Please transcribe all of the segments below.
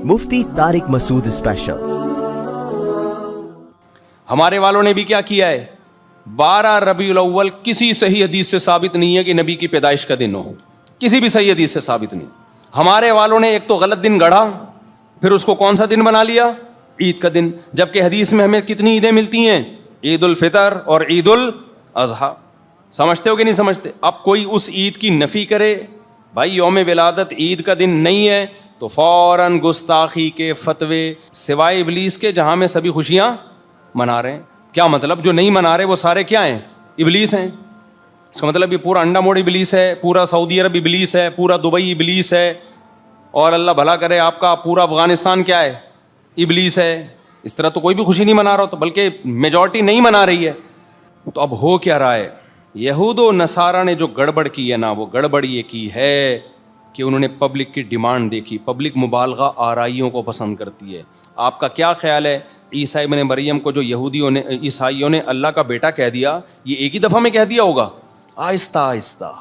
مفتی طارق مسعود special. ہمارے والوں نے بھی کیا کیا ہے؟ 12 ربیع الاول کسی صحیح حدیث سے ثابت نہیں ہے کہ نبی کی پیدائش کا دن ہو، کسی بھی صحیح حدیث سے ثابت نہیں۔ ہمارے والوں نے ایک تو غلط دن گڑھا، پھر اس کو کون سا دن بنا لیا؟ عید کا دن، جبکہ حدیث میں ہمیں کتنی عیدیں ملتی ہیں؟ عید الفطر اور عید الاضحیٰ۔ سمجھتے ہو کہ نہیں سمجھتے؟ اب کوئی اس عید کی نفی کرے، بھائی یوم ولادت عید کا دن نہیں ہے، تو فوراً گستاخی کے فتوے، سوائے ابلیس کے جہاں میں سبھی خوشیاں منا رہے ہیں۔ کیا مطلب؟ جو نہیں منا رہے وہ سارے کیا ہیں؟ ابلیس ہیں۔ اس کا مطلب یہ پورا انڈا موڑ ابلیس ہے، پورا سعودی عرب ابلیس ہے، پورا دبئی ابلیس ہے، اور اللہ بھلا کرے آپ کا پورا افغانستان کیا ہے؟ ابلیس ہے۔ اس طرح تو کوئی بھی خوشی نہیں منا رہا، تو بلکہ میجورٹی نہیں منا رہی ہے۔ تو اب ہو کیا رہا ہے؟ یہود و نصارہ نے جو گڑبڑ کی ہے نا، وہ گڑبڑ یہ کی ہے کہ انہوں نے پبلک کی ڈیمانڈ دیکھی۔ پبلک مبالغہ آرائیوں کو پسند کرتی ہے۔ آپ کا کیا خیال ہے عیسیٰ ابن مریم کو جو یہودیوں نے، عیسائیوں نے اللہ کا بیٹا کہہ دیا، یہ ایک ہی دفعہ میں کہہ دیا ہوگا؟ آہستہ آہستہ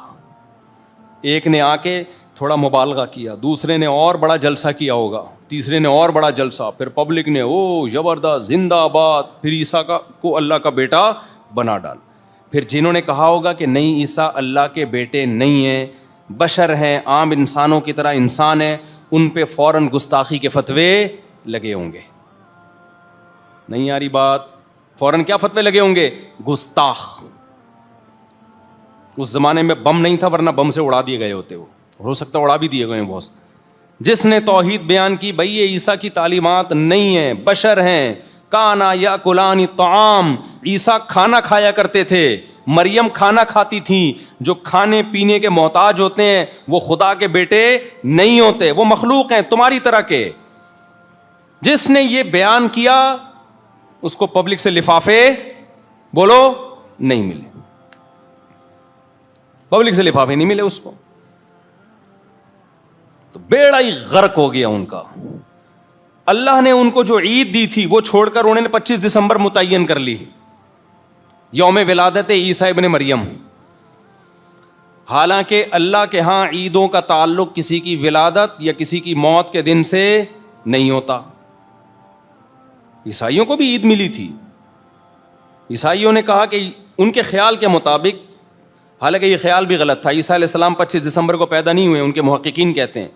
ایک نے آ کے تھوڑا مبالغہ کیا، دوسرے نے اور بڑا جلسہ کیا ہوگا، تیسرے نے اور بڑا جلسہ، پھر پبلک نے او زبردست زندہ آباد، پھر عیسیٰ کو اللہ کا بیٹا بنا ڈال۔ پھر جنہوں نے کہا ہوگا کہ نہیں عیسیٰ اللہ کے بیٹے نہیں ہیں، بشر ہیں، عام انسانوں کی طرح انسان ہیں، ان پہ فوراً گستاخی کے فتوے لگے ہوں گے۔ نہیں آ رہی بات؟ فوراً کیا فتوے لگے ہوں گے؟ گستاخ۔ اس زمانے میں بم نہیں تھا، ورنہ بم سے اڑا دیے گئے ہوتے، وہ ہو سکتا ہے اڑا بھی دیے گئے ہیں بہت۔ جس نے توحید بیان کی، بھئی یہ عیسیٰ کی تعلیمات نہیں ہیں، بشر ہیں، کانا یاکلان الطعام، عیسیٰ کھانا کھایا کرتے تھے، مریم کھانا کھاتی تھیں۔ جو کھانے پینے کے محتاج ہوتے ہیں وہ خدا کے بیٹے نہیں ہوتے، وہ مخلوق ہیں تمہاری طرح کے۔ جس نے یہ بیان کیا اس کو پبلک سے لفافے بولو نہیں ملے، پبلک سے لفافے نہیں ملے اس کو، تو بیڑا ہی غرق ہو گیا ان کا۔ اللہ نے ان کو جو عید دی تھی وہ چھوڑ کر انہوں نے 25 دسمبر متعین کر لی، یوم ولادت عیسیٰ ابن مریم۔ حالانکہ اللہ کے ہاں عیدوں کا تعلق کسی کی ولادت یا کسی کی موت کے دن سے نہیں ہوتا۔ عیسائیوں کو بھی عید ملی تھی۔ عیسائیوں نے کہا کہ ان کے خیال کے مطابق، حالانکہ یہ خیال بھی غلط تھا، عیسیٰ علیہ السلام 25 دسمبر کو پیدا نہیں ہوئے، ان کے محققین کہتے ہیں۔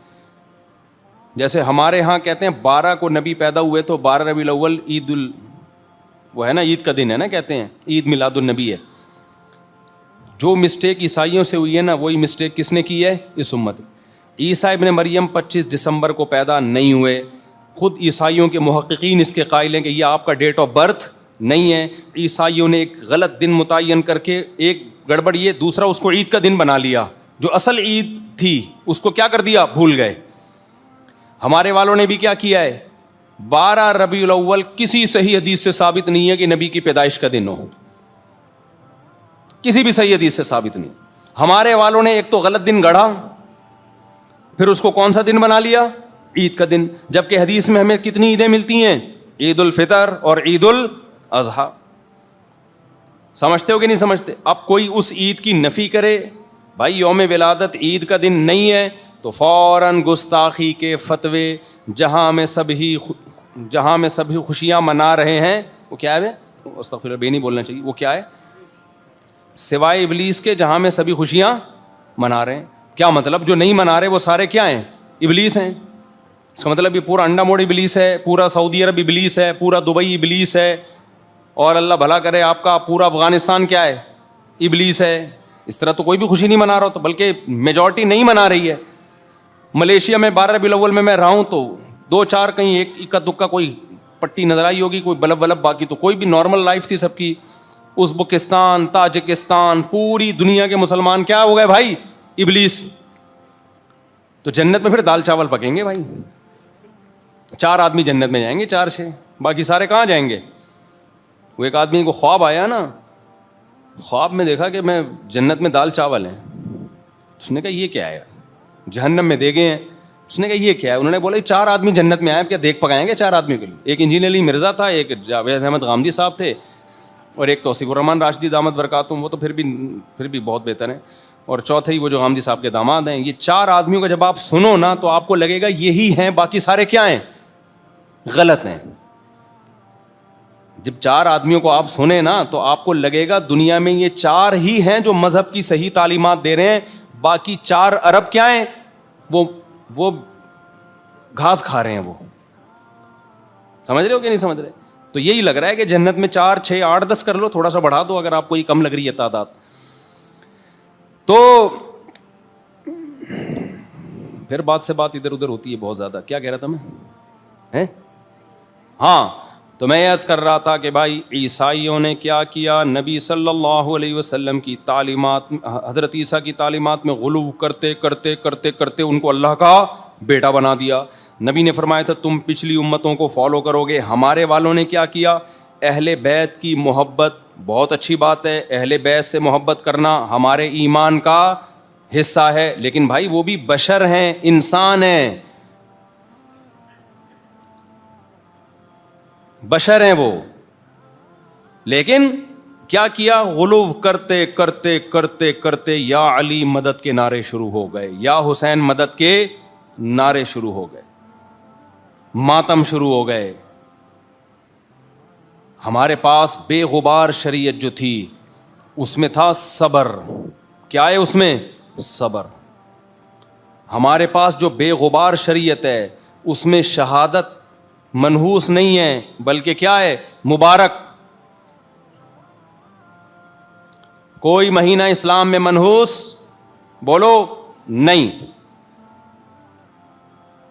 جیسے ہمارے ہاں کہتے ہیں 12 کو نبی پیدا ہوئے تو 12 ربیع الاول وہ ہے نا، عید کا دن ہے نا، کہتے ہیں عید میلاد النبی ہے۔ جو مسٹیک عیسائیوں سے ہوئی ہے نا، وہی مسٹیک کس نے کی ہے؟ اس امت۔ عیسیٰ ابن مریم 25 دسمبر کو پیدا نہیں ہوئے، خود عیسائیوں کے محققین اس کے قائل ہیں کہ یہ آپ کا ڈیٹ آف برتھ نہیں ہے۔ عیسائیوں نے ایک غلط دن متعین کر کے، ایک گڑبڑ یہ، دوسرا اس کو عید کا دن بنا لیا، جو اصل عید تھی اس کو کیا کر دیا؟ بھول گئے۔ ہمارے والوں نے بھی کیا کیا ہے؟ 12 ربیع الاول کسی صحیح حدیث سے ثابت نہیں ہے کہ نبی کی پیدائش کا دن ہو، کسی بھی صحیح حدیث سے ثابت نہیں۔ ہمارے والوں نے ایک تو غلط دن گڑھا، پھر اس کو کون سا دن بنا لیا؟ عید کا دن، جبکہ حدیث میں ہمیں کتنی عیدیں ملتی ہیں؟ عید الفطر اور عید الاضحیٰ۔ سمجھتے ہو کہ نہیں سمجھتے؟ اب کوئی اس عید کی نفی کرے، بھائی یوم ولادت عید کا دن نہیں ہے، تو فوراً گستاخی کے فتوے، جہاں میں سبھی خوشیاں منا رہے ہیں، وہ کیا ہے؟ استغفر اللہ، بے نہیں بولنا چاہیے، وہ کیا ہے؟ سوائے ابلیس کے جہاں میں سبھی خوشیاں منا رہے ہیں۔ کیا مطلب؟ جو نہیں منا رہے وہ سارے کیا ہیں؟ ابلیس ہیں۔ اس کا مطلب یہ پورا انڈا موڑ ابلیس ہے، پورا سعودی عرب ابلیس ہے، پورا دبئی ابلیس ہے، اور اللہ بھلا کرے آپ کا پورا افغانستان کیا ہے؟ ابلیس ہے۔ اس طرح تو کوئی بھی خوشی نہیں منا رہا، تو بلکہ میجورٹی نہیں منا رہی ہے۔ ملیشیا میں 12 ربیع الاول میں رہا ہوں، تو 2-4 کہیں ایک اکا دکا کوئی پٹی نظر آئی ہوگی، کوئی بلب ولب، باقی تو کوئی بھی نارمل لائف تھی سب کی۔ ازبکستان، تاجکستان، پوری دنیا کے مسلمان کیا ہو گئے بھائی؟ ابلیس۔ تو جنت میں پھر دال چاول پکیں گے بھائی، 4 آدمی جنت میں جائیں گے، 4-6، باقی سارے کہاں جائیں گے؟ وہ ایک آدمی کو خواب آیا نا، خواب میں دیکھا کہ میں جنت میں دال چاول ہیں۔ اس نے کہا یہ کیا ہے؟ جہنم میں دے گئے ہیں۔ اس نے کہا یہ کیا ہے؟ انہوں نے بولا 4 آدمی جنت میں آئے، کیا دیکھ پکائیں گے 4 آدمی کے لیے؟ ایک انجینئر علی مرزا تھا، ایک جاوید احمد غامدی صاحب تھے، اور ایک توصیف الرحمان راشدی دامت برکاتہم، وہ تو پھر بھی بہت بہتر ہیں۔ اور چوتھے وہ جو غامدی صاحب کے داماد ہیں. یہ 4 آدمیوں کا جب آپ سنو نا تو آپ کو لگے گا یہی ہیں, باقی سارے کیا ہیں, غلط ہیں. جب 4 آدمیوں کو آپ سنیں نا تو آپ کو لگے گا دنیا میں یہ 4 ہی ہیں جو مذہب کی صحیح تعلیمات دے رہے ہیں, باقی 4 ارب کیا ہیں, وہ گھاس کھا رہے ہیں. وہ سمجھ رہے ہو کہ نہیں سمجھ رہے؟ تو یہی لگ رہا ہے کہ جنت میں 4 6 8 10 کر لو, تھوڑا سا بڑھا دو اگر آپ کو یہ کم لگ رہی ہے تعداد. تو پھر بات سے بات ادھر ادھر ہوتی ہے بہت زیادہ. کیا کہہ رہا تھا میں؟ ہاں, تو میں عرض کر رہا تھا کہ بھائی عیسائیوں نے کیا کیا, نبی صلی اللہ علیہ وسلم کی تعلیمات, حضرت عیسیٰ کی تعلیمات میں غلو کرتے کرتے کرتے کرتے ان کو اللہ کا بیٹا بنا دیا. نبی نے فرمایا تھا تم پچھلی امتوں کو فالو کرو گے. ہمارے والوں نے کیا کیا, اہل بیت کی محبت بہت اچھی بات ہے, اہل بیت سے محبت کرنا ہمارے ایمان کا حصہ ہے, لیکن بھائی وہ بھی بشر ہیں, انسان ہیں, بشر ہیں وہ. لیکن کیا کیا, غلو کرتے کرتے کرتے کرتے یا علی مدد کے نعرے شروع ہو گئے, یا حسین مدد کے نعرے شروع ہو گئے, ماتم شروع ہو گئے. ہمارے پاس بے غبار شریعت جو تھی اس میں تھا صبر. کیا ہے اس میں؟ صبر. ہمارے پاس جو بے غبار شریعت ہے اس میں شہادت منحوس نہیں ہے بلکہ کیا ہے, مبارک. کوئی مہینہ اسلام میں منحوس بولو نہیں.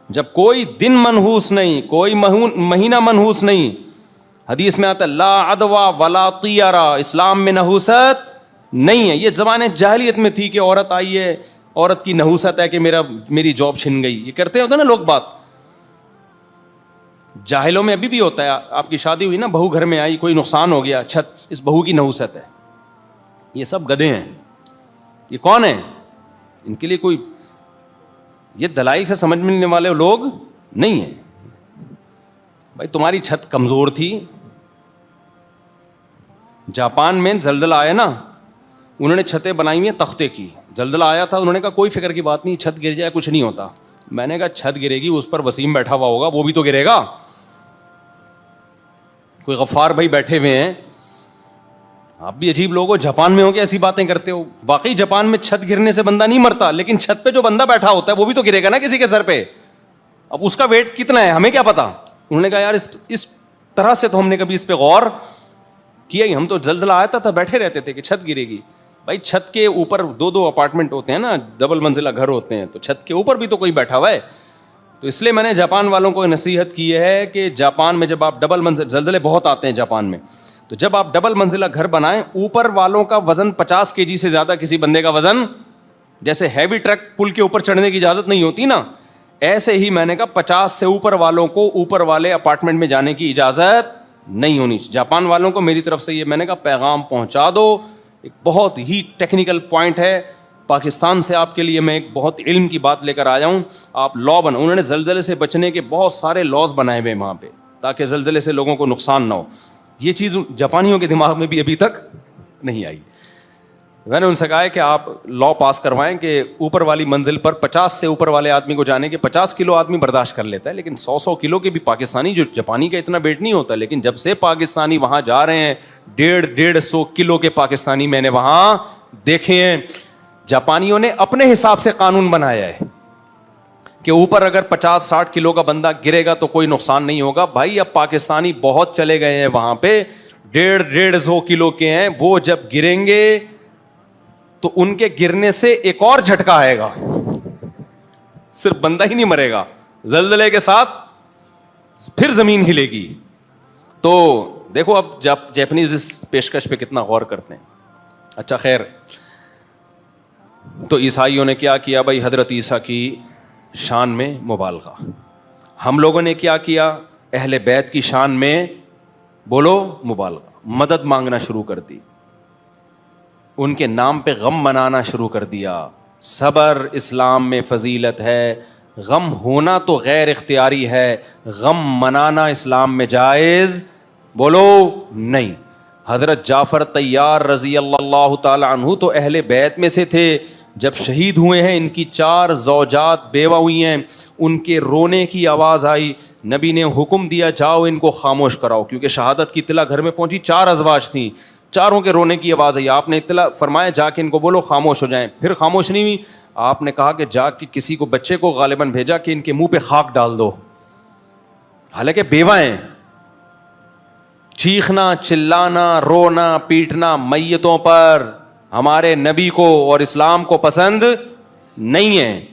جب کوئی دن منحوس نہیں, کوئی مہینہ منحوس نہیں, حدیث میں آتا ہے لا عدوا ولا طیرا, اسلام میں نحوست نہیں ہے. یہ زمانے جاہلیت میں تھی کہ عورت آئی ہے, عورت کی نحوست ہے کہ میری جاب چھن گئی, یہ کرتے ہوتے نا لوگ بات. جاہلوں میں ابھی بھی ہوتا ہے, آپ کی شادی ہوئی نا, بہو گھر میں آئی, کوئی نقصان ہو گیا, چھت اس بہو کی نحوست ہے. یہ سب گدھے ہیں. یہ کون ہیں؟ ان کے لیے کوئی یہ دلائل سے سمجھ ملنے والے لوگ نہیں ہیں. بھائی تمہاری چھت کمزور تھی. جاپان میں زلزلہ آیا نا, انہوں نے چھتیں بنائی ہوئی ہیں تختے کی. زلزلہ آیا تھا, انہوں نے کہا کوئی فکر کی بات نہیں, چھت گر جائے کچھ نہیں ہوتا. میں نے کہا چھت گرے گی, اس پر وسیم بیٹھا ہوا ہوگا, وہ بھی تو گرے گا. کوئی غفار بھائی بیٹھے ہوئے ہیں. آپ بھی عجیب لوگ ہو, جاپان میں ہو کے ایسی باتیں کرتے ہو. واقعی جاپان میں چھت گرنے سے بندہ نہیں مرتا, لیکن چھت پہ جو بندہ بیٹھا ہوتا ہے وہ بھی تو گرے گا نا کسی کے سر پہ. اب اس کا ویٹ کتنا ہے ہمیں کیا پتا. انہوں نے کہا یار اس طرح سے تو ہم نے کبھی اس پہ غور کیا ہی, ہم تو زلزلہ آیا تھا بیٹھے رہتے تھے کہ چھت گرے گی. بھائی چھت کے اوپر 2 اپارٹمنٹ ہوتے ہیں نا, ڈبل منزلہ گھر ہوتے ہیں, تو چھت کے اوپر بھی تو کوئی بیٹھا ہوا ہے. تو اس لیے میں نے جاپان والوں کو نصیحت کی ہے کہ جاپان میں جب آپ ڈبل منزل, زلزلے بہت آتے ہیں جاپان میں, تو جب آپ ڈبل منزلہ گھر بنائیں, اوپر والوں کا وزن 50 kg سے زیادہ کسی بندے کا وزن, جیسے ہیوی ٹرک پل کے اوپر چڑھنے کی اجازت نہیں ہوتی نا, ایسے ہی میں نے کہا 50 سے اوپر والوں کو اوپر والے اپارٹمنٹ میں جانے کی اجازت نہیں ہونی. جاپان والوں کو میری طرف سے یہ میں نے کہا پیغام پہنچا دو. ایک بہت ہی ٹیکنیکل پوائنٹ ہے. پاکستان سے آپ کے لیے میں ایک بہت علم کی بات لے کر آیا ہوں. آپ انہوں نے زلزلے سے بچنے کے بہت سارے لاز بنائے ہوئے وہاں پہ, تاکہ زلزلے سے لوگوں کو نقصان نہ ہو. یہ چیز جاپانیوں کے دماغ میں بھی ابھی تک نہیں آئی. میں نے ان سے کہا ہے کہ آپ لا پاس کروائیں کہ اوپر والی منزل پر 50 سے اوپر والے آدمی کو جانے کے 50 کلو آدمی برداشت کر لیتا ہے, لیکن 100 کلو کے بھی پاکستانی, جو جاپانی کا اتنا ویٹ نہیں ہوتا. لیکن جب سے پاکستانی وہاں جا رہے ہیں, 150 کلو کے پاکستانی میں نے وہاں دیکھے ہیں. جاپانیوں نے اپنے حساب سے قانون بنایا ہے کہ اوپر اگر 50-60 کلو کا بندہ گرے گا تو کوئی نقصان نہیں ہوگا. بھائی اب پاکستانی بہت چلے گئے ہیں وہاں پہ, 150 کلو کے ہیں, وہ جب گریں گے تو ان کے گرنے سے ایک اور جھٹکا آئے گا, صرف بندہ ہی نہیں مرے گا, زلزلے کے ساتھ پھر زمین ہلے گی. تو دیکھو اب جاپنیز اس پیشکش پہ کتنا غور کرتے ہیں. اچھا خیر, تو عیسائیوں نے کیا کیا بھائی, حضرت عیسیٰ کی شان میں مبالغہ. ہم لوگوں نے کیا کیا, اہل بیت کی شان میں بولو مبالغہ, مدد مانگنا شروع کر دی, ان کے نام پہ غم منانا شروع کر دیا. صبر اسلام میں فضیلت ہے, غم ہونا تو غیر اختیاری ہے, غم منانا اسلام میں جائز بولو نہیں. حضرت جعفر طیار رضی اللہ تعالی عنہ تو اہل بیت میں سے تھے, جب شہید ہوئے ہیں ان کی 4 زوجات بیوہ ہوئی ہیں, ان کے رونے کی آواز آئی, نبی نے حکم دیا جاؤ ان کو خاموش کراؤ, کیونکہ شہادت کی اطلاع گھر میں پہنچی, 4 ازواج تھیں, چاروں کے رونے کی آواز آئی. آپ نے اطلاع فرمایا جا کے ان کو بولو خاموش ہو جائیں. پھر خاموش نہیں ہوئی, آپ نے کہا کہ جا کے کسی کو بچے کو غالباً بھیجا کہ ان کے منہ پہ خاک ڈال دو, حالانکہ بیوہ ہیں. چیخنا, چلانا, رونا, پیٹنا میتوں پر ہمارے نبی کو اور اسلام کو پسند نہیں ہے.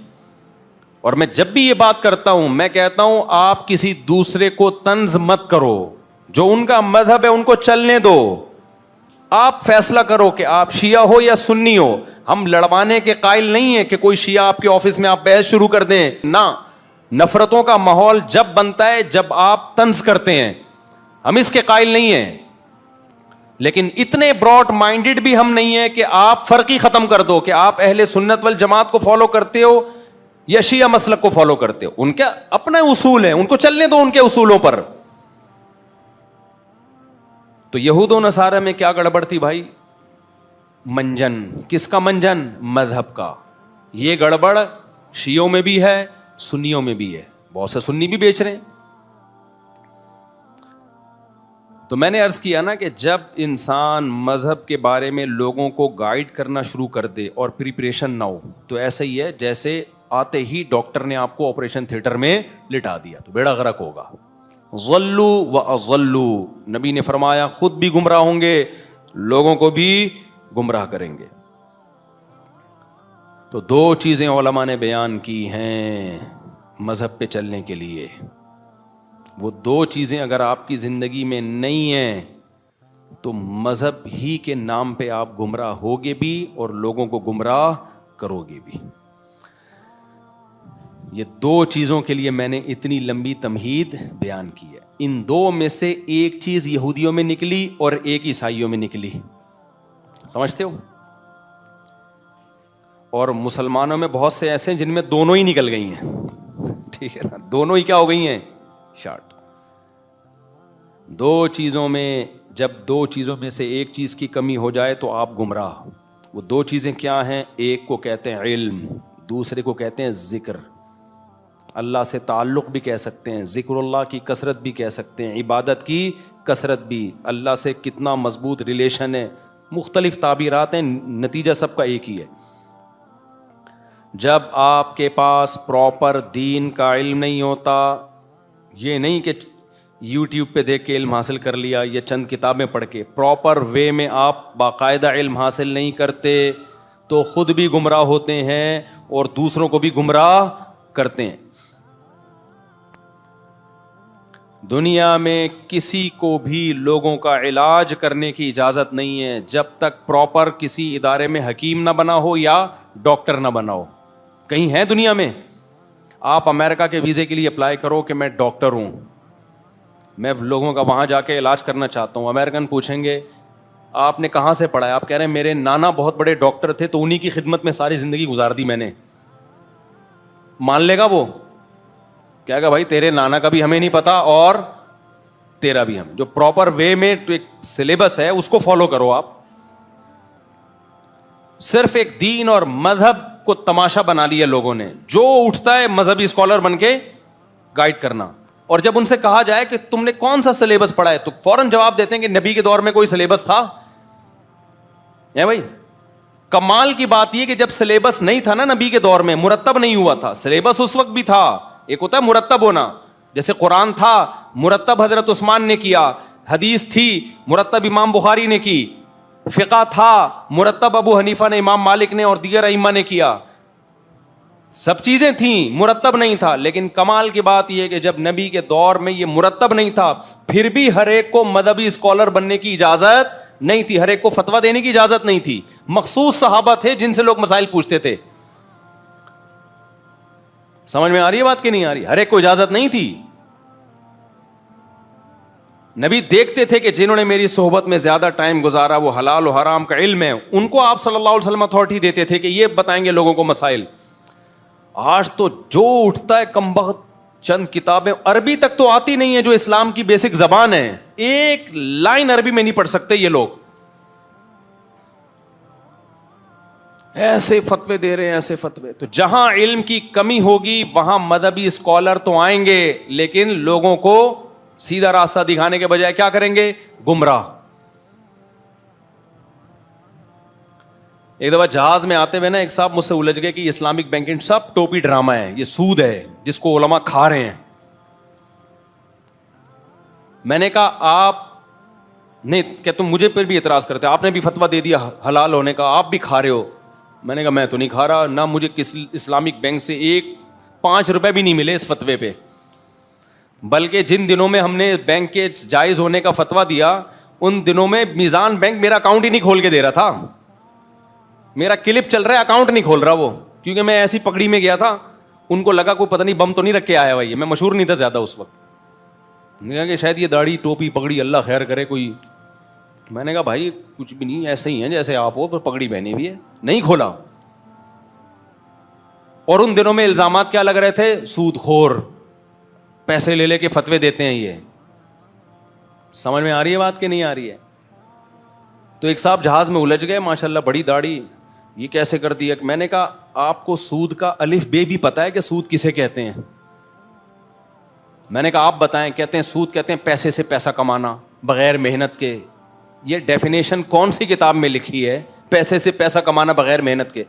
اور میں جب بھی یہ بات کرتا ہوں میں کہتا ہوں آپ کسی دوسرے کو طنز مت کرو, جو ان کا مذہب ہے ان کو چلنے دو. آپ فیصلہ کرو کہ آپ شیعہ ہو یا سنی ہو. ہم لڑوانے کے قائل نہیں ہیں کہ کوئی شیعہ آپ کے آفس میں آپ بحث شروع کر دیں, نہ. نفرتوں کا ماحول جب بنتا ہے جب آپ طنز کرتے ہیں, ہم اس کے قائل نہیں ہیں. لیکن اتنے براڈ مائنڈڈ بھی ہم نہیں ہیں کہ آپ فرقی ختم کر دو کہ آپ اہل سنت والجماعت کو فالو کرتے ہو یا شیعہ مسلک کو فالو کرتے ہو. ان کا اپنا اصول ہے, ان کو چلنے دو ان کے اصولوں پر. تو یہود و نصارہ میں کیا گڑبڑ تھی بھائی؟ منجن. کس کا منجن؟ مذہب کا. یہ گڑبڑ شیعوں میں بھی ہے, سنیوں میں بھی ہے. بہت سے سنی بھی بیچ رہے ہیں. تو میں نے عرض کیا نا کہ جب انسان مذہب کے بارے میں لوگوں کو گائیڈ کرنا شروع کر دے اور پریپریشن نہ ہو, تو ایسا ہی ہے جیسے آتے ہی ڈاکٹر نے آپ کو آپریشن تھیٹر میں لٹا دیا تو بیڑا غرق ہوگا. ضلوا واضلوا, نبی نے فرمایا خود بھی گمراہ ہوں گے, لوگوں کو بھی گمراہ کریں گے. تو 2 چیزیں علماء نے بیان کی ہیں مذہب پہ چلنے کے لیے. وہ 2 چیزیں اگر آپ کی زندگی میں نہیں ہیں تو مذہب ہی کے نام پہ آپ گمراہ ہوگے بھی اور لوگوں کو گمراہ کرو گے بھی. یہ 2 چیزوں کے لیے میں نے اتنی لمبی تمہید بیان کی ہے. ان 2 میں سے ایک چیز یہودیوں میں نکلی اور ایک عیسائیوں میں نکلی, سمجھتے ہو؟ اور مسلمانوں میں بہت سے ایسے ہیں جن میں دونوں ہی نکل گئی ہیں. ٹھیک ہے نا, دونوں ہی کیا ہو گئی ہیں؟ شارٹ. 2 چیزوں میں جب 2 چیزوں میں سے ایک چیز کی کمی ہو جائے تو آپ گمراہ. وہ 2 چیزیں کیا ہیں؟ ایک کو کہتے ہیں علم, دوسرے کو کہتے ہیں ذکر. اللہ سے تعلق بھی کہہ سکتے ہیں, ذکر اللہ کی کثرت بھی کہہ سکتے ہیں, عبادت کی کثرت بھی. اللہ سے کتنا مضبوط ریلیشن ہے, مختلف تعبیرات ہیں, نتیجہ سب کا ایک ہی ہے. جب آپ کے پاس پراپر دین کا علم نہیں ہوتا, یہ نہیں کہ یوٹیوب پہ دیکھ کے علم حاصل کر لیا یا چند کتابیں پڑھ کے, پراپر وے میں آپ باقاعدہ علم حاصل نہیں کرتے تو خود بھی گمراہ ہوتے ہیں اور دوسروں کو بھی گمراہ کرتے ہیں. دنیا میں کسی کو بھی لوگوں کا علاج کرنے کی اجازت نہیں ہے جب تک پراپر کسی ادارے میں حکیم نہ بنا ہو یا ڈاکٹر نہ بنا ہو. کہیں ہے دنیا میں آپ امریکہ کے ویزے کے لیے اپلائی کرو کہ میں ڈاکٹر ہوں, میں لوگوں کا وہاں جا کے علاج کرنا چاہتا ہوں, امریکن پوچھیں گے آپ نے کہاں سے پڑھا ہے, آپ کہہ رہے ہیں میرے نانا بہت بڑے ڈاکٹر تھے تو انہی کی خدمت میں ساری زندگی گزار دی میں نے. مان لے گا وہ؟ کہے گا بھائی تیرے نانا کا بھی ہمیں نہیں پتا اور تیرا بھی ہمیں. جو پراپر وے میں ایک سلیبس ہے اس کو فالو کرو. آپ صرف ایک دین اور مذہب کو تماشا بنا لیا لوگوں نے, جو اٹھتا ہے مذہبی اسکالر بن کے گائیڈ کرنا. اور جب ان سے کہا جائے کہ تم نے کون سا سلیبس پڑھا ہے تو فوراً جواب دیتے ہیں کہ نبی کے دور میں کوئی سلیبس تھا ہے بھائی. کمال کی بات یہ کہ جب سلیبس نہیں تھا نا نبی کے دور میں, مرتب نہیں ہوا تھا. سلیبس اس وقت بھی تھا, ایک ہوتا ہے مرتب ہونا, جیسے قرآن تھا مرتب حضرت عثمان نے کیا, حدیث تھی مرتب امام بخاری نے کی, فقہ تھا مرتب ابو حنیفہ نے, امام مالک نے اور دیگر ائمہ نے کیا. سب چیزیں تھیں, مرتب نہیں تھا. لیکن کمال کی بات یہ کہ جب نبی کے دور میں یہ مرتب نہیں تھا پھر بھی ہر ایک کو مذہبی اسکالر بننے کی اجازت نہیں تھی, ہر ایک کو فتویٰ دینے کی اجازت نہیں تھی. مخصوص صحابہ تھے جن سے لوگ مسائل پوچھتے تھے. سمجھ میں آ رہی ہے بات کہ نہیں آ رہی؟ ہر ایک کو اجازت نہیں تھی. نبی دیکھتے تھے کہ جنہوں نے میری صحبت میں زیادہ ٹائم گزارا وہ حلال و حرام کا علم ہے, ان کو آپ صلی اللہ علیہ وسلم اتھارٹی دیتے تھے کہ یہ بتائیں گے لوگوں کو مسائل. آج تو جو اٹھتا ہے کم بخت چند کتابیں, عربی تک تو آتی نہیں ہے جو اسلام کی بیسک زبان ہے, ایک لائن عربی میں نہیں پڑھ سکتے یہ لوگ ایسے فتوے دے رہے ہیں, ایسے فتوے. تو جہاں علم کی کمی ہوگی وہاں مذہبی اسکالر تو آئیں گے, لیکن لوگوں کو سیدھا راستہ دکھانے کے بجائے کیا کریں گے؟ گمراہ. ایک دفعہ جہاز میں آتے ہوئے نا ایک صاحب مجھ سے الجھ گئے کہ یہ اسلامک بینکنگ سب ٹوپی ڈرامہ ہے, یہ سود ہے جس کو علماء کھا رہے ہیں. میں نے کہا آپ نہیں کہ تم مجھے پھر بھی اعتراض کرتے, آپ نے بھی فتویٰ دے دیا حلال ہونے کا, آپ بھی کھا رہے ہو. میں نے کہا میں تو نہیں کھا رہا, نہ مجھے کسی اسلامک بینک سے 5 روپے بھی نہیں ملے اس فتوے پہ. بلکہ جن دنوں میں ہم نے بینک کے جائز ہونے کا فتویٰ دیا ان دنوں میں میزان بینک میرا اکاؤنٹ ہی نہیں کھول کے دے رہا تھا. میرا کلپ چل رہا ہے, اکاؤنٹ نہیں کھول رہا وہ, کیونکہ میں ایسی پگڑی میں گیا تھا. ان کو لگا کوئی پتہ نہیں بم تو نہیں رکھ کے آیا بھائی, میں مشہور نہیں تھا زیادہ اس وقت. میں نے کہا کہ شاید یہ داڑھی ٹوپی پگڑی اللہ خیر کرے کوئی. میں نے کہا بھائی کچھ بھی نہیں, ایسے ہی ہیں جیسے آپ ہو, پر پگڑی پہنی بھی ہے. نہیں کھولا. اور ان دنوں میں الزامات کیا لگ رہے تھے؟ سود خور, پیسے لے لے کے فتوے دیتے ہیں. یہ سمجھ میں آ رہی ہے بات کہ نہیں آ رہی ہے؟ تو ایک صاحب جہاز میں الجھ گئے, ماشاءاللہ بڑی داڑھی, یہ کیسے کر دیا. میں نے کہا آپ کو سود کا الف بے بھی پتہ ہے کہ سود کسے کہتے ہیں؟ میں نے کہا آپ بتائیں. کہتے ہیں سود کہتے ہیں پیسے سے پیسہ کمانا بغیر محنت کے. یہ ڈیفینیشن کون سی کتاب میں لکھی ہے؟ پیسے سے پیسہ کمانا بغیر محنت کے.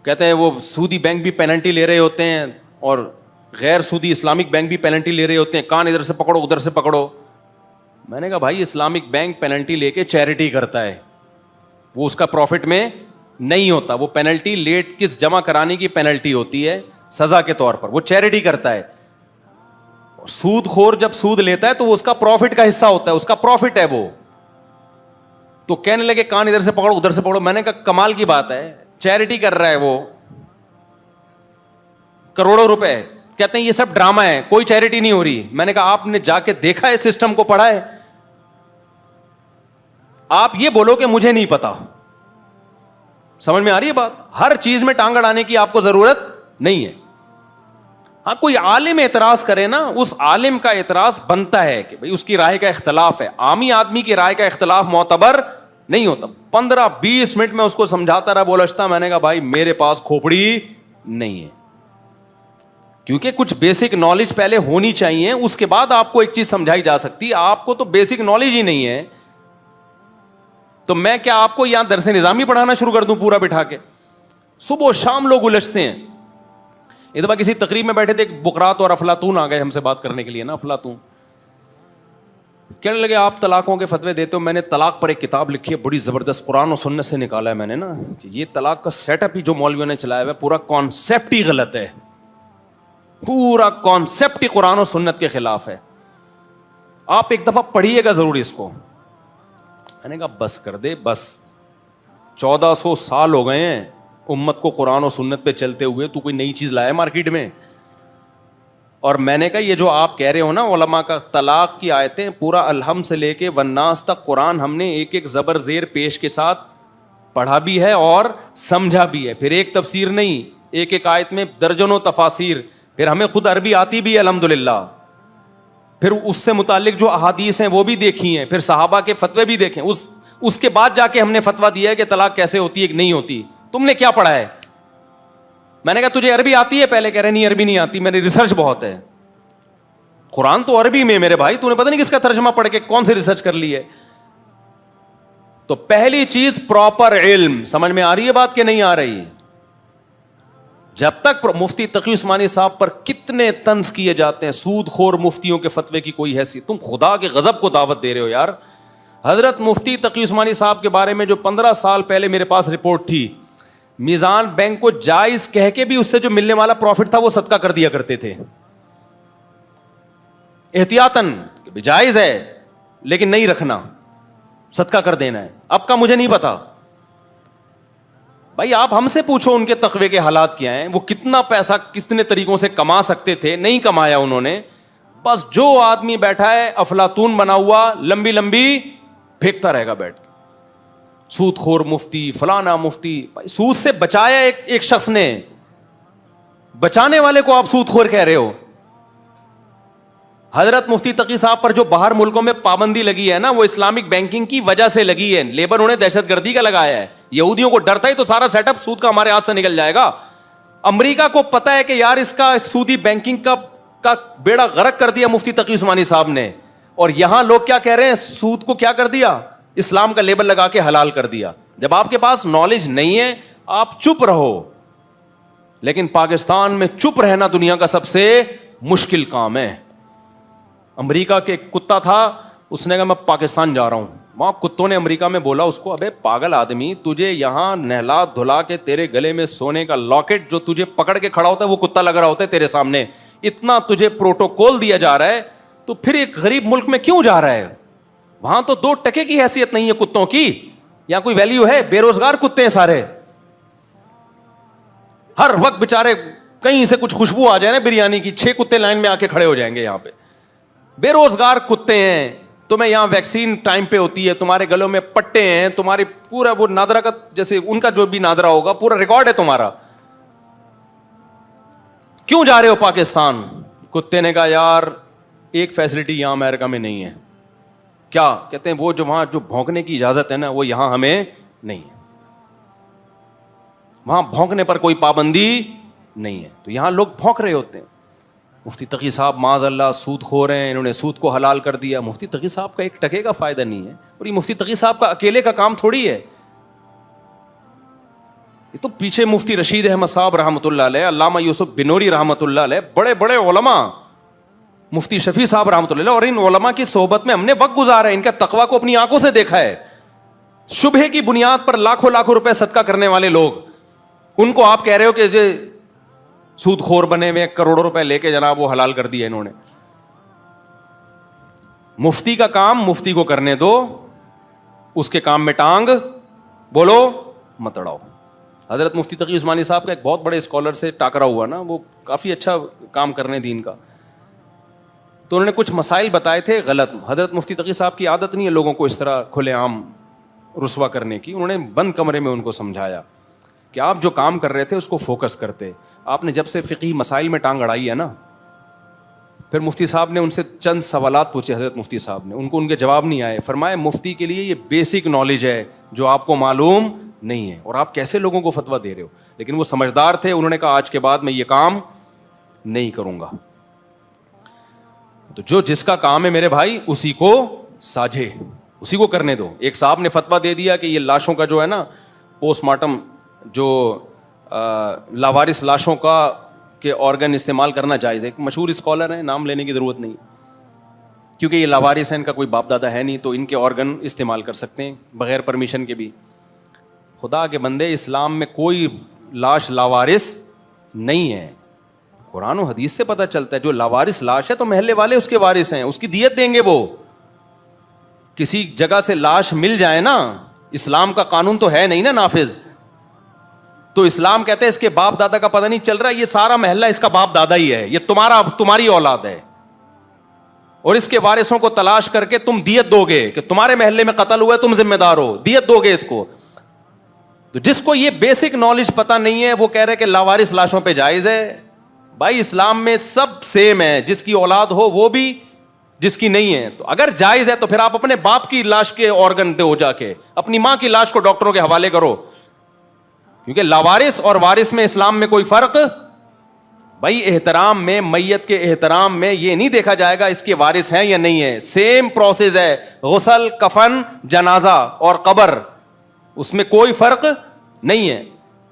کہتے ہیں وہ سودی بینک بھی پینلٹی لے رہے ہوتے ہیں اور غیر سودی اسلامک بینک بھی پینلٹی لے رہے ہوتے ہیں, کان ادھر سے پکڑو ادھر سے پکڑو. میں نے کہا بھائی اسلامک بینک پینلٹی لے کے چیریٹی کرتا ہے, وہ اس کا پروفٹ میں نہیں ہوتا. وہ پینلٹی لیٹ کس جمع کرانے کی پینلٹی ہوتی ہے سزا کے طور پر, وہ چیریٹی کرتا ہے. سود خور جب سود لیتا ہے تو وہ اس کا پروفٹ کا حصہ ہوتا ہے, اس کا پروفٹ ہے وہ. تو کہنے لگے کان ادھر سے پکڑو ادھر سے پکڑو. میں نے کہا کمال کی بات ہے, چیریٹی کر رہا ہے وہ, کروڑوں روپے. کہتے ہیں یہ سب ڈرامہ ہے, کوئی چیریٹی نہیں ہو رہی. میں نے کہا آپ نے جا کے دیکھا ہے سسٹم کو, پڑھا ہے؟ آپ یہ بولو کہ مجھے نہیں پتا. سمجھ میں آ رہی ہے بات؟ ہر چیز میں ٹانگ اڑانے کی آپ کو ضرورت نہیں ہے. ہاں کوئی عالم اعتراض کرے نا, اس عالم کا اعتراض بنتا ہے کہ بھئی اس کی رائے کا اختلاف ہے. عامی آدمی کی رائے کا اختلاف معتبر نہیں ہوتا. 15-20 منٹ میں اس کو سمجھاتا رہا بولشتا. میں نے کہا بھائی میرے پاس کھوپڑی نہیں ہے, کیونکہ کچھ بیسک نالج پہلے ہونی چاہیے, اس کے بعد آپ کو ایک چیز سمجھائی جا سکتی. آپ کو تو بیسک نالج ہی نہیں ہے, تو میں کیا آپ کو یہاں درس نظامی پڑھانا شروع کر دوں پورا بٹھا کے؟ صبح و شام لوگ الجھتے ہیں. ایک دفعہ کسی تقریب میں بیٹھے تھے, ایک بقرات اور افلاطون آ گئے ہم سے بات کرنے کے لیے نا. افلاطون کہنے لگے آپ طلاقوں کے فتوے دیتے ہو. میں نے طلاق پر ایک کتاب لکھی ہے بڑی زبردست, قرآن و سنت سے نکالا ہے میں نے نا, کہ یہ طلاق کا سیٹ اپ ہی جو مولویوں نے چلایا ہوا ہے پورا کانسیپٹ ہی غلط ہے, پورا کانسیپٹ ہی قرآن و سنت کے خلاف ہے. آپ ایک دفعہ پڑھیے گا ضرور اس کو. میں نے کہا بس کر دے بس, 1400 سال ہو گئے ہیں امت کو قرآن و سنت پہ چلتے ہوئے, تو کوئی نئی چیز لایا مارکیٹ میں؟ اور میں نے کہا یہ جو آپ کہہ رہے ہو نا علماء کا, طلاق کی آیتیں پورا الحمد سے لے کے والناس تک قرآن ہم نے ایک ایک زبر زیر پیش کے ساتھ پڑھا بھی ہے اور سمجھا بھی ہے. پھر ایک تفسیر نہیں, ایک ایک آیت میں درجنوں تفاسیر. پھر ہمیں خود عربی آتی بھی ہے الحمدللہ. پھر اس سے متعلق جو احادیث ہیں وہ بھی دیکھی ہیں, پھر صحابہ کے فتوے بھی دیکھیں. اس کے بعد جا کے ہم نے فتویٰ دیا ہے کہ طلاق کیسے ہوتی ہے کہ نہیں ہوتی. تم نے کیا پڑھا ہے؟ میں نے کہا تجھے عربی آتی ہے؟ پہلے کہہ رہے نہیں عربی نہیں آتی, میں نے ریسرچ بہت ہے. قرآن تو عربی میں میرے بھائی, تو نے پتہ نہیں کس کا ترجمہ پڑھ کے کون سی ریسرچ کر لی ہے. تو پہلی چیز پراپر علم. سمجھ میں آ رہی ہے بات کہ نہیں آ رہی؟ جب تک مفتی تقی عثمانی صاحب پر کتنے طنز کیے جاتے ہیں, سود خور مفتیوں کے فتوے کی کوئی حیثیت. تم خدا کے غضب کو دعوت دے رہے ہو یار. حضرت مفتی تقی عثمانی صاحب کے بارے میں جو 15 سال پہلے میرے پاس رپورٹ تھی, میزان بینک کو جائز کہہ کے بھی اس سے جو ملنے والا پروفٹ تھا وہ صدقہ کر دیا کرتے تھے احتیاطاً, کہ جائز ہے لیکن نہیں رکھنا, صدقہ کر دینا ہے. اب کا مجھے نہیں پتا بھائی, آپ ہم سے پوچھو ان کے تقوی کے حالات کیا ہیں, وہ کتنا پیسہ کتنے طریقوں سے کما سکتے تھے, نہیں کمایا انہوں نے. بس جو آدمی بیٹھا ہے افلاطون بنا ہوا, لمبی لمبی پھینکتا رہے گا بیٹھ کے. سود خور مفتی, فلانا مفتی. بھائی سود سے بچایا ایک شخص نے, بچانے والے کو آپ سود خور کہہ رہے ہو. حضرت مفتی تقی صاحب پر جو باہر ملکوں میں پابندی لگی ہے نا, وہ اسلامک بینکنگ کی وجہ سے لگی ہے. لیبر انہیں دہشت گردی کا لگایا ہے. یہودیوں کو ڈر تھا تو سارا سیٹ اپ سود کا ہمارے ہاتھ سے نکل جائے گا. امریکہ کو پتا ہے کہ یار اس کا سودی بینکنگ کا بیڑا غرق کر دیا مفتی تقی عثمانی صاحب نے, اور یہاں لوگ کیا کہہ رہے ہیں, سود کو کیا کر دیا, اسلام کا لیبل لگا کے حلال کر دیا. جب آپ کے پاس نالج نہیں ہے آپ چپ رہو, لیکن پاکستان میں چپ رہنا دنیا کا سب سے مشکل کام ہے. امریکہ کے کتا تھا, اس نے کہا میں پاکستان جا رہا ہوں. وہاں کتوں نے امریکہ میں بولا اس کو, ابے پاگل آدمی, تجھے یہاں نہلا دھلا کے تیرے گلے میں سونے کا لاکٹ جو تجھے پکڑ کے کھڑا ہوتا ہے وہ کتا لگ رہا ہوتا ہے تیرے سامنے, اتنا تجھے پروٹوکول دیا جا رہا ہے, تو پھر ایک غریب ملک میں کیوں جا رہا ہے؟ وہاں تو 2 ٹکے کی حیثیت نہیں ہے کتوں کی, یہاں کوئی ویلیو ہے؟ بے روزگار کتے ہیں سارے, ہر وقت بےچارے کہیں سے کچھ خوشبو آ جائے نا بریانی کی, 6 کتے لائن میں آ کے کھڑے ہو جائیں گے یہاں پہ. بے روزگار کتے ہیں. تمہیں یہاں ویکسین ٹائم پہ ہوتی ہے, تمہارے گلوں میں پٹے ہیں, تمہاری پورا وہ نادرا کا جیسے ان کا جو بھی نادرا ہوگا پورا ریکارڈ ہے تمہارا. کیوں جا رہے ہو پاکستان؟ کتے نے کہا یار ایک فیسلٹی یہاں امریکہ میں نہیں ہے. کیا کہتے ہیں وہ جو وہاں جو بھونکنے کی اجازت ہے نا وہ یہاں ہمیں نہیں ہے, وہاں بھونکنے پر کوئی پابندی نہیں ہے. تو یہاں لوگ بھونک رہے ہوتے ہیں. مفتی تقی صاحب معاذ اللہ سود خور ہیں, انہوں نے سود کو حلال کر دیا. مفتی تقی صاحب کا 1 ٹکے کا فائدہ نہیں ہے, اور یہ مفتی تقی صاحب کا اکیلے کا کام تھوڑی ہے. یہ تو پیچھے مفتی رشید احمد صاحب رحمۃ اللہ علیہ, علامہ یوسف بنوری رحمۃ اللہ علیہ, بڑے بڑے علماء, مفتی شفیع صاحب رحمۃ اللہ علیہ, اور ان علماء کی صحبت میں ہم نے وقت گزارا ہے, ان کا تقویٰ کو اپنی آنکھوں سے دیکھا ہے. شبہے کی بنیاد پر لاکھوں لاکھوں روپے صدقہ کرنے والے لوگ, ان کو آپ کہہ رہے ہو کہ جو سود خور بنے ہوئے کروڑوں روپے لے کے جناب وہ حلال کر دیا انہوں نے. مفتی کا کام مفتی کو کرنے دو, اس کے کام میں ٹانگ بولو مت اڑاؤ. حضرت مفتی تقی عثمانی صاحب کا ایک بہت بڑے اسکالر سے ٹاکرا ہوا نا, وہ کافی اچھا کام کرنے دین کا, تو انہوں نے کچھ مسائل بتائے تھے غلط. حضرت مفتی تقی صاحب کی عادت نہیں ہے لوگوں کو اس طرح کھلے عام رسوا کرنے کی. انہوں نے بند کمرے میں ان کو سمجھایا کہ آپ جو کام کر رہے تھے اس کو فوکس کرتے. آپ نے جب سے فقہی مسائل میں ٹانگ اڑائی ہے نا, پھر مفتی صاحب نے ان سے چند سوالات پوچھے, حضرت مفتی صاحب نے ان کے جواب نہیں آئے. فرمایا مفتی کے لیے یہ بیسک نالج ہے جو آپ کو معلوم نہیں ہے, اور آپ کیسے لوگوں کو فتویٰ دے رہے ہو. لیکن وہ سمجھدار تھے, انہوں نے کہا آج کے بعد میں یہ کام نہیں کروں گا. تو جو جس کا کام ہے میرے بھائی اسی کو ساجھے, اسی کو کرنے دو. ایک صاحب نے فتویٰ دے دیا کہ یہ لاشوں کا جو ہے نا پوسٹ مارٹم, جو لاوارث لاشوں کا کے آرگن استعمال کرنا جائز ہے. ایک مشہور اسکالر ہیں, نام لینے کی ضرورت نہیں, کیونکہ یہ لاوارث ہیں, ان کا کوئی باپ دادا ہے نہیں, تو ان کے آرگن استعمال کر سکتے ہیں بغیر پرمیشن کے بھی. خدا کے بندے, اسلام میں کوئی لاش لاوارث نہیں ہے. قرآن و حدیث سے پتہ چلتا ہے جو لاوارث لاش ہے تو محلے والے اس کے وارث ہیں, اس کی دیت دیں گے. وہ کسی جگہ سے لاش مل جائے نا, اسلام کا قانون تو ہے نہیں نا نافذ, تو اسلام کہتے ہیں اس کے باپ دادا کا پتہ نہیں چل رہا, یہ سارا محلہ اس کا باپ دادا ہی ہے, یہ تمہاری اولاد ہے, اور اس کے وارثوں کو تلاش کر کے تم دیت دو گے کہ تمہارے محلے میں قتل ہوا ہے, تم ذمہ دار ہو, دیت دو گے اس کو. تو جس کو یہ بیسک نالج پتہ نہیں ہے وہ کہہ رہے کہ لاوارث لاشوں پہ جائز ہے. بھائی اسلام میں سب سیم ہے, جس کی اولاد ہو وہ بھی, جس کی نہیں ہے. تو اگر جائز ہے تو پھر آپ اپنے باپ کی لاش کے آرگن دو, جا کے اپنی ماں کی لاش کو ڈاکٹروں کے حوالے کرو, کیونکہ لاوارث اور وارث میں اسلام میں کوئی فرق. بھائی احترام میں, میت کے احترام میں یہ نہیں دیکھا جائے گا اس کے وارث ہیں یا نہیں ہے, سیم پروسیس ہے. غسل, کفن, جنازہ اور قبر, اس میں کوئی فرق نہیں ہے.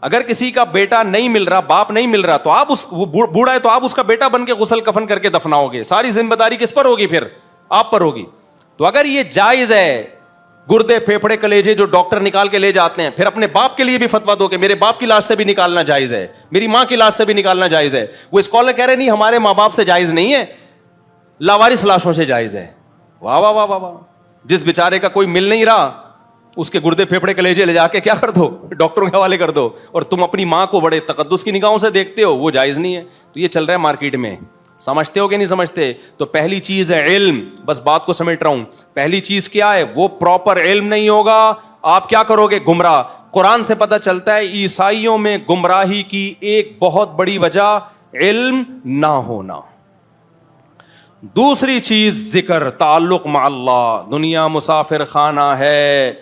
اگر کسی کا بیٹا نہیں مل رہا, باپ نہیں مل رہا, تو آپ وہ بوڑھا ہے تو آپ اس کا بیٹا بن کے غسل کفن کر کے دفناؤ گے. ساری ذمہ داری کس پر ہوگی پھر؟ آپ پر ہوگی. تو اگر یہ جائز ہے, گردے پھیپھڑے کلیجے جو ڈاکٹر نکال کے لے جاتے ہیں, پھر اپنے باپ کے لیے بھی فتویٰ دو کہ میرے باپ کی لاش سے بھی نکالنا جائز ہے, میری ماں کی لاش سے بھی نکالنا جائز ہے. وہ اسکالر کہہ رہے نہیں ہمارے ماں باپ سے جائز نہیں ہے, لاوارث لاشوں سے جائز ہے. واہ واہ واہ واہ. جس بیچارے کا کوئی مل نہیں رہا اس کے گردے پھیپھڑے کلیجے لے جا کے کیا کر دو, ڈاکٹروں کے حوالے کر دو, اور تم اپنی ماں کو بڑے تقدس کی نگاہوں سے دیکھتے ہو, وہ جائز نہیں ہے. تو یہ چل رہا ہے مارکیٹ میں, سمجھتے ہو کہ نہیں سمجھتے؟ تو پہلی چیز ہے علم. بس بات کو سمیٹ رہا ہوں. پہلی چیز کیا ہے؟ وہ پراپر علم نہیں ہوگا, آپ کیا کرو گے؟ گمراہ. قرآن سے پتہ چلتا ہے عیسائیوں میں گمراہی کی ایک بہت بڑی وجہ علم نہ ہونا. دوسری چیز ذکر, تعلق مع اللہ. دنیا مسافر خانہ ہے,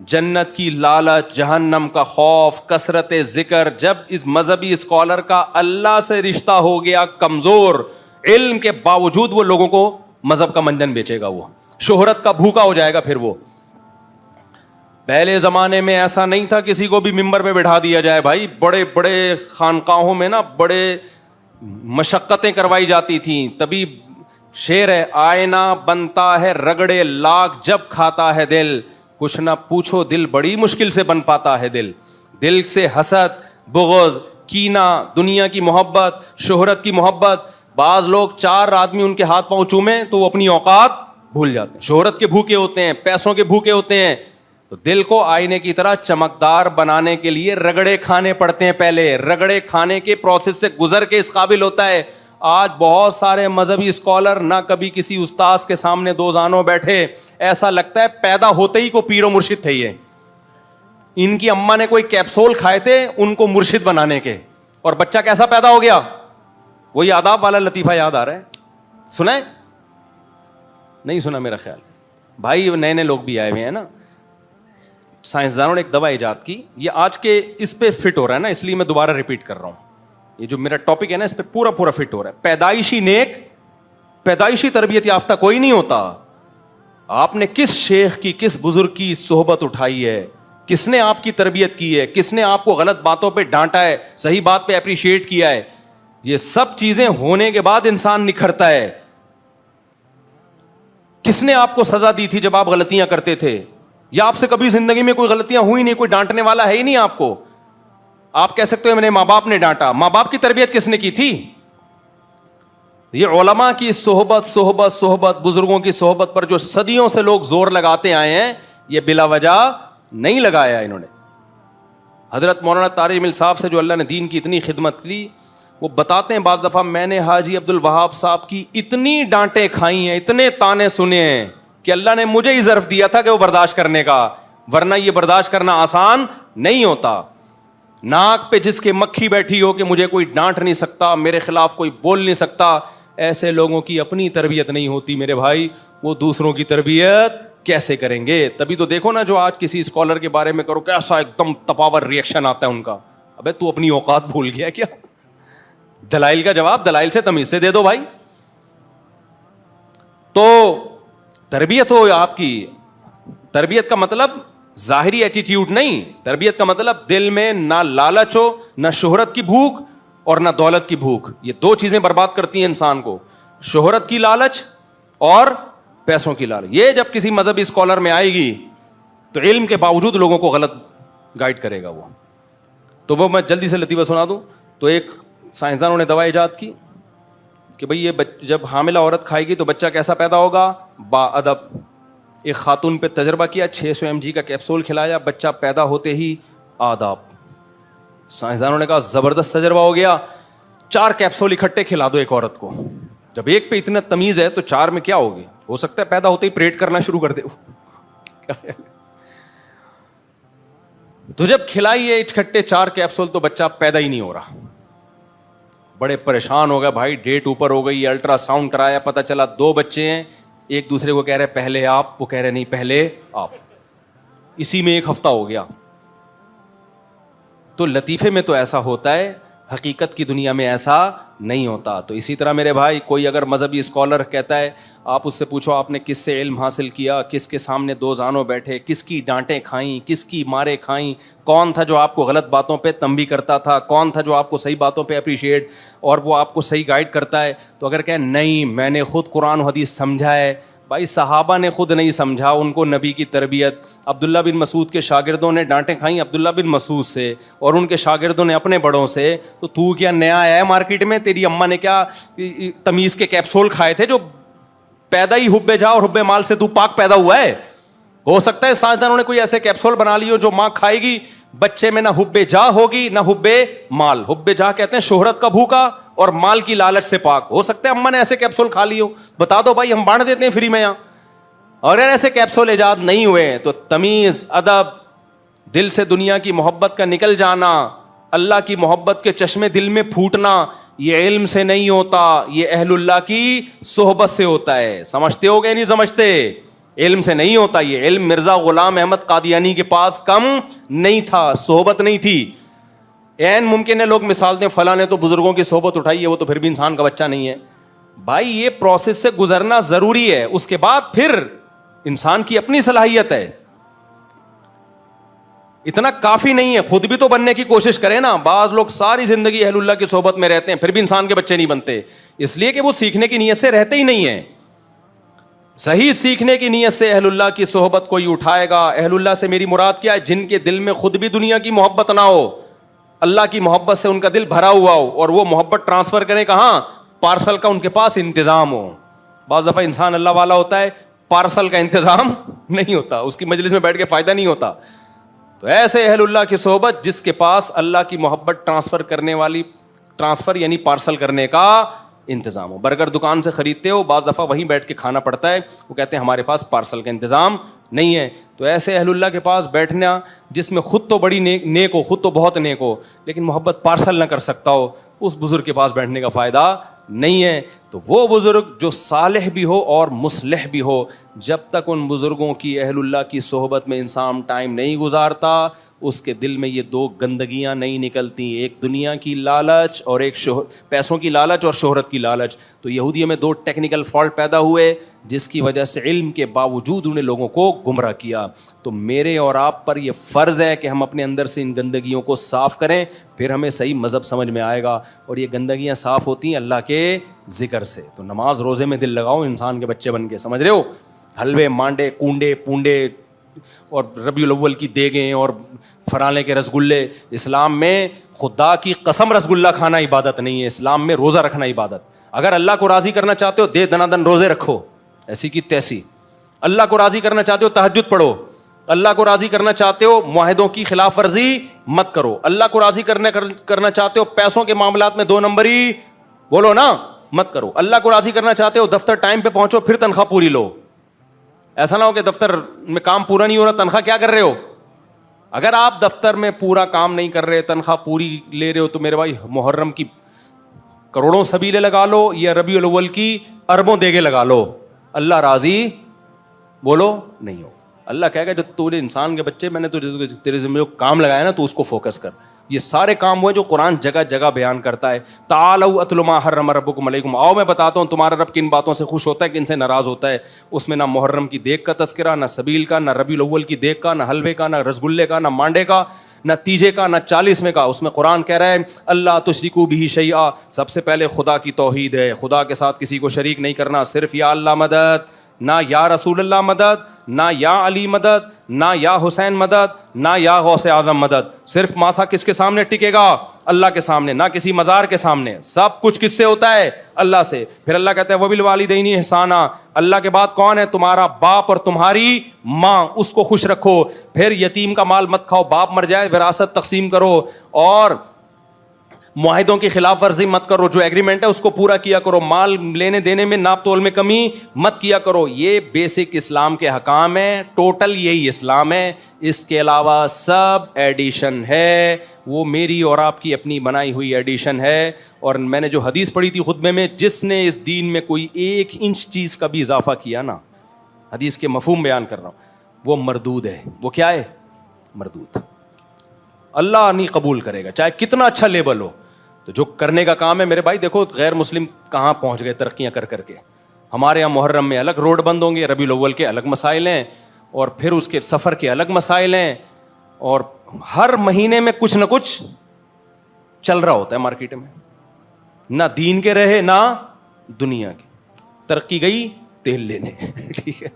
جنت کی لالچ, جہنم کا خوف, کثرت ذکر. جب اس مذہبی اسکالر کا اللہ سے رشتہ ہو گیا کمزور, علم کے باوجود وہ لوگوں کو مذہب کا منجن بیچے گا, وہ شہرت کا بھوکا ہو جائے گا. پھر وہ پہلے زمانے میں ایسا نہیں تھا کسی کو بھی ممبر پہ بٹھا دیا جائے بھائی. بڑے بڑے خانقاہوں میں نا بڑے مشقتیں کروائی جاتی تھیں. تبھی شعر ہے, آئینہ بنتا ہے رگڑے لاکھ جب کھاتا ہے دل, کچھ نہ پوچھو دل بڑی مشکل سے بن پاتا ہے دل. دل سے حسد, بغض, کینہ, دنیا کی محبت, شہرت کی محبت. بعض لوگ 4 آدمی ان کے ہاتھ پاؤں چومیں تو وہ اپنی اوقات بھول جاتے ہیں. شہرت کے بھوکے ہوتے ہیں, پیسوں کے بھوکے ہوتے ہیں. تو دل کو آئینے کی طرح چمکدار بنانے کے لیے رگڑے کھانے پڑتے ہیں. پہلے رگڑے کھانے کے پروسیس سے گزر کے اس قابل ہوتا ہے. آج بہت سارے مذہبی اسکالر نہ کبھی کسی استاذ کے سامنے 2 زانوں بیٹھے, ایسا لگتا ہے پیدا ہوتے ہی کو پیر و مرشد تھے. یہ ان کی اماں نے کوئی کیپسول کھائے تھے ان کو مرشد بنانے کے, اور بچہ کیسا پیدا ہو گیا. وہی آداب والا لطیفہ یاد آ رہا ہے, سنا ہے؟ نہیں سنا میرا خیال. بھائی نئے نئے لوگ بھی آئے ہوئے ہیں نا. سائنسدانوں نے ایک دوا ایجاد کی, یہ آج کے اس پہ فٹ ہو رہا ہے نا, اس لیے میں دوبارہ ریپیٹ کر رہا ہوں. یہ جو میرا ٹاپک ہے نا اس پہ پورا فٹ ہو رہا ہے. پیدائشی نیک, پیدائشی تربیت یافتہ کوئی نہیں ہوتا. آپ نے کس شیخ کی, کس بزرگ کی صحبت اٹھائی ہے, کس نے آپ کی تربیت کی ہے, کس نے آپ کو غلط باتوں پہ ڈانٹا ہے, صحیح بات پہ اپریشیٹ کیا ہے, یہ سب چیزیں ہونے کے بعد انسان نکھرتا ہے. کس نے آپ کو سزا دی تھی جب آپ غلطیاں کرتے تھے, یا آپ سے کبھی زندگی میں کوئی غلطیاں ہوئی نہیں, کوئی ڈانٹنے والا ہے ہی نہیں آپ کو. آپ کہہ سکتے ہو میں نے ماں باپ نے ڈانٹا, ماں باپ کی تربیت کس نے کی تھی؟ یہ علماء کی صحبت, بزرگوں کی صحبت پر جو صدیوں سے لوگ زور لگاتے آئے ہیں, یہ بلا وجہ نہیں لگایا انہوں نے. حضرت مولانا طارق مل صاحب سے جو اللہ نے دین کی اتنی خدمت کی, وہ بتاتے ہیں بعض دفعہ میں نے حاجی عبد الوہاب صاحب کی اتنی ڈانٹیں کھائی ہیں, اتنے تانے سنے ہیں کہ اللہ نے مجھے ہی ظرف دیا تھا کہ وہ برداشت کرنے کا, ورنہ یہ برداشت کرنا آسان نہیں ہوتا. ناک پہ جس کے مکھی بیٹھی ہو کہ مجھے کوئی ڈانٹ نہیں سکتا, میرے خلاف کوئی بول نہیں سکتا, ایسے لوگوں کی اپنی تربیت نہیں ہوتی میرے بھائی. وہ دوسروں کی تربیت کیسے کریں گے؟ تبھی تو دیکھو نا جو آج کسی اسکالر کے بارے میں کرو کیسا ایک دم تپاور ریئیکشن آتا ہے ان کا. ابے تو اپنی اوقات بھول گیا کیا؟ دلائل کا جواب دلائل سے تمیز سے دے دو بھائی. تو تربیت ہو آپ کی, تربیت کا مطلب ظاہری ایٹیٹیوڈ نہیں, تربیت کا مطلب دل میں نہ لالچ ہو, نہ شہرت کی بھوک اور نہ دولت کی بھوک. یہ 2 چیزیں برباد کرتی ہیں انسان کو, شہرت کی لالچ اور پیسوں کی لالچ. یہ جب کسی مذہبی اسکالر میں آئے گی تو علم کے باوجود لوگوں کو غلط گائیڈ کرے گا وہ. تو وہ میں جلدی سے لطیفہ سنا دوں. تو ایک سائنسدانوں نے دوا ایجاد کی کہ بھئی یہ جب حاملہ عورت کھائے گی تو بچہ کیسا پیدا ہوگا, با ادب. ایک خاتون پہ تجربہ کیا, 600 mg کا کیپسول کھلایا, بچہ پیدا ہوتے ہی آداب. سائنسدانوں نے کہا زبردست تجربہ ہو گیا, 4 کیپسول اکٹھے کھلا دو ایک عورت کو. جب ایک پہ اتنا تمیز ہے تو 4 میں کیا ہوگی, ہو سکتا ہے پیدا ہوتے ہی پریٹ کرنا شروع کر دے. تو جب کھلائی ہے اکٹھے 4 کیپسول تو بچہ پیدا ہی نہیں ہو رہا. بڑے پریشان ہو گئے بھائی, ڈیٹ اوپر ہو گئی, الٹرا ساؤنڈ کرایا, پتہ چلا 2 بچے ہیں. ایک دوسرے کو کہہ رہے پہلے آپ, وہ کہہ رہے نہیں پہلے آپ. اسی میں 1 ہفتہ ہو گیا. تو لطیفے میں تو ایسا ہوتا ہے, حقیقت کی دنیا میں ایسا نہیں ہوتا. تو اسی طرح میرے بھائی کوئی اگر مذہبی اسکالر کہتا ہے, آپ اس سے پوچھو آپ نے کس سے علم حاصل کیا, کس کے سامنے 2 زانوں بیٹھے, کس کی ڈانٹیں کھائیں, کس کی مارے کھائیں, کون تھا جو آپ کو غلط باتوں پہ تنبیہ کرتا تھا, کون تھا جو آپ کو صحیح باتوں پہ اپریشیٹ اور وہ آپ کو صحیح گائیڈ کرتا ہے. تو اگر کہیں نہیں میں نے خود قرآن و حدیث سمجھا ہے, بھائی صحابہ نے خود نہیں سمجھا, ان کو نبی کی تربیت. عبداللہ بن مسعود کے شاگردوں نے ڈانٹیں کھائیں عبداللہ بن مسعود سے, اور ان کے شاگردوں نے اپنے بڑوں سے. تو کیا نیا آیا ہے مارکیٹ میں, تیری اماں نے کیا تمیز کے کیپسول کھائے تھے جو پیدا ہی حب جا اور حب مال سے تو پاک پیدا ہوا ہے. ہو سکتا ہے سائنسدانوں نے کوئی ایسے کیپسول بنا لی ہو جو ماں کھائے گی, بچے میں نہ حب جا ہوگی نہ حب مال. حب جا کہتے ہیں شہرت کا بھوکا اور مال کی لالچ سے پاک. ہو سکتا ہے اماں نے ایسے کیپسول کھا لی ہو, بتا دو بھائی ہم بانٹ دیتے ہیں فری میں یہاں. اور اگر ایسے کیپسول ایجاد نہیں ہوئے تو تمیز, ادب, دل سے دنیا کی محبت کا نکل جانا, اللہ کی محبت کے چشمے دل میں پھوٹنا, یہ علم سے نہیں ہوتا, یہ اہل اللہ کی صحبت سے ہوتا ہے. سمجھتے ہو گے نہیں سمجھتے؟ علم سے نہیں ہوتا یہ. علم مرزا غلام احمد قادیانی کے پاس کم نہیں تھا, صحبت نہیں تھی. این ممکن ہے لوگ مثال دیں فلاں نے تو بزرگوں کی صحبت اٹھائی ہے, وہ تو پھر بھی انسان کا بچہ نہیں ہے. بھائی یہ پروسیس سے گزرنا ضروری ہے, اس کے بعد پھر انسان کی اپنی صلاحیت ہے. اتنا کافی نہیں ہے, خود بھی تو بننے کی کوشش کریں نا. بعض لوگ ساری زندگی اہل اللہ کی صحبت میں رہتے ہیں پھر بھی انسان کے بچے نہیں بنتے, اس لیے کہ وہ سیکھنے کی نیت سے رہتے ہی نہیں ہیں. صحیح سیکھنے کی نیت سے اہل اللہ کی صحبت کوئی اٹھائے گا. اہل اللہ سے میری مراد کیا ہے؟ جن کے دل میں خود بھی دنیا کی محبت نہ ہو, اللہ کی محبت سے ان کا دل بھرا ہوا ہو, اور وہ محبت ٹرانسفر کریں کہاں؟ پارسل کا ان کے پاس انتظام ہو. بعض دفعہ انسان اللہ والا ہوتا ہے, پارسل کا انتظام نہیں ہوتا, اس کی مجلس میں بیٹھ کے فائدہ نہیں ہوتا. تو ایسے اہل اللہ کی صحبت جس کے پاس اللہ کی محبت ٹرانسفر کرنے والی, ٹرانسفر یعنی پارسل کرنے کا انتظام ہو. برگر دکان سے خریدتے ہو, بعض دفعہ وہیں بیٹھ کے کھانا پڑتا ہے, وہ کہتے ہیں ہمارے پاس پارسل کا انتظام نہیں ہے. تو ایسے اہل اللہ کے پاس بیٹھنا جس میں خود تو بڑی نیک ہو, خود تو بہت نیک ہو, لیکن محبت پارسل نہ کر سکتا ہو, اس بزرگ کے پاس بیٹھنے کا فائدہ نہیں ہے. تو وہ بزرگ جو صالح بھی ہو اور مصلح بھی ہو, جب تک ان بزرگوں کی اہل اللہ کی صحبت میں انسان ٹائم نہیں گزارتا, اس کے دل میں یہ دو گندگیاں نہیں نکلتی, ایک دنیا کی لالچ اور ایک پیسوں کی لالچ اور شہرت کی لالچ. تو یہودیوں میں دو ٹیکنیکل فالٹ پیدا ہوئے جس کی وجہ سے علم کے باوجود انہیں لوگوں کو گمراہ کیا. تو میرے اور آپ پر یہ فرض ہے کہ ہم اپنے اندر سے ان گندگیوں کو صاف کریں, پھر ہمیں صحیح مذہب سمجھ میں آئے گا. اور یہ گندگیاں صاف ہوتی ہیں اللہ کے ذکر سے. تو نماز روزے میں دل لگاؤ انسان کے بچے بن کے, سمجھ رہے ہو؟ حلوے مانڈے کونڈے پونڈے اور ربیع الاول کی دیگیں اور فرانے کے رسگلے, اسلام میں خدا کی قسم رسگلہ کھانا عبادت نہیں ہے, اسلام میں روزہ رکھنا عبادت. اگر اللہ کو راضی کرنا چاہتے ہو دے دنا دن روزے رکھو, ایسی کی تیسی. اللہ کو راضی کرنا چاہتے ہو تہجد پڑھو, اللہ کو راضی کرنا چاہتے ہو معاہدوں کی خلاف ورزی مت کرو, اللہ کو راضی کرنا چاہتے ہو پیسوں کے معاملات میں 2 نمبری بولو نا مت کرو, اللہ کو راضی کرنا چاہتے ہو دفتر ٹائم پہ پہنچو پھر تنخواہ پوری لو. ایسا نہ ہو کہ دفتر میں کام پورا نہیں ہو رہا تنخواہ کیا کر رہے ہو. اگر آپ دفتر میں پورا کام نہیں کر رہے تنخواہ پوری لے رہے ہو تو میرے بھائی محرم کی کروڑوں سبیلے لگا لو یا ربیع الاول کی اربوں دیگے لگا لو, اللہ راضی بولو نہیں ہو. اللہ کہے گا جو تو نے انسان کے بچے, میں نے تیرے ذمہ جو کام لگایا نا تو اس کو فوکس کر. یہ سارے کام ہوئے جو قرآن جگہ جگہ بیان کرتا ہے. تعالوا اتل ما حرم ربکم علیکم, آؤ میں بتاتا ہوں تمہارا رب کن باتوں سے خوش ہوتا ہے کن سے ناراض ہوتا ہے. اس میں نہ محرم کی دیگ کا تذکرہ, نہ سبیل کا, نہ ربیع الاول کی دیگ کا, نہ حلوے کا, نہ رسگلے کا, نہ مانڈے کا, نہ تیجے کا, نہ 40ویں کا. اس میں قرآن کہہ رہا ہے اللہ تشرکوا بہ شیئا, سب سے پہلے خدا کی توحید ہے, خدا کے ساتھ کسی کو شریک نہیں کرنا. صرف یا اللہ مدد, نہ یا رسول اللہ مدد, نہ یا علی مدد, نہ یا حسین مدد, نہ یا غوث اعظم مدد. صرف ماسا کس کے سامنے ٹکے گا؟ اللہ کے سامنے, نہ کسی مزار کے سامنے. سب کچھ کس سے ہوتا ہے؟ اللہ سے. پھر اللہ کہتا ہے وبالوالدین احسانا, اللہ کے بعد کون ہے؟ تمہارا باپ اور تمہاری ماں, اس کو خوش رکھو. پھر یتیم کا مال مت کھاؤ, باپ مر جائے وراثت تقسیم کرو, اور معاہدوں کی خلاف ورزی مت کرو, جو ایگریمنٹ ہے اس کو پورا کیا کرو, مال لینے دینے میں ناپ تول میں کمی مت کیا کرو. یہ بیسک اسلام کے حکام ہیں, ٹوٹل یہی اسلام ہے. اس کے علاوہ سب ایڈیشن ہے, وہ میری اور آپ کی اپنی بنائی ہوئی ایڈیشن ہے. اور میں نے جو حدیث پڑھی تھی خطبے میں, جس نے اس دین میں کوئی 1 انچ چیز کا بھی اضافہ کیا نا, حدیث کے مفہوم بیان کر رہا ہوں, وہ مردود ہے. وہ کیا ہے؟ مردود. اللہ نہیں قبول کرے گا چاہے کتنا اچھا لیبل ہو. تو جو کرنے کا کام ہے میرے بھائی, دیکھو غیر مسلم کہاں پہنچ گئے ترقیاں کر کر کے. ہمارے یہاں محرم میں الگ روڈ بند ہوں گے, ربیع الاول کے الگ مسائل ہیں, اور پھر اس کے سفر کے الگ مسائل ہیں, اور ہر مہینے میں کچھ نہ کچھ چل رہا ہوتا ہے مارکیٹ میں. نہ دین کے رہے نہ دنیا کے. ترقی گئی تیل لینے. ٹھیک ہے,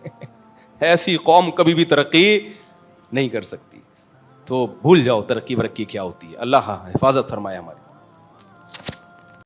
ایسی قوم کبھی بھی ترقی نہیں کر سکتی. تو بھول جاؤ ترقی ورقی کیا ہوتی ہے. اللہ حفاظت فرمائے ہماری.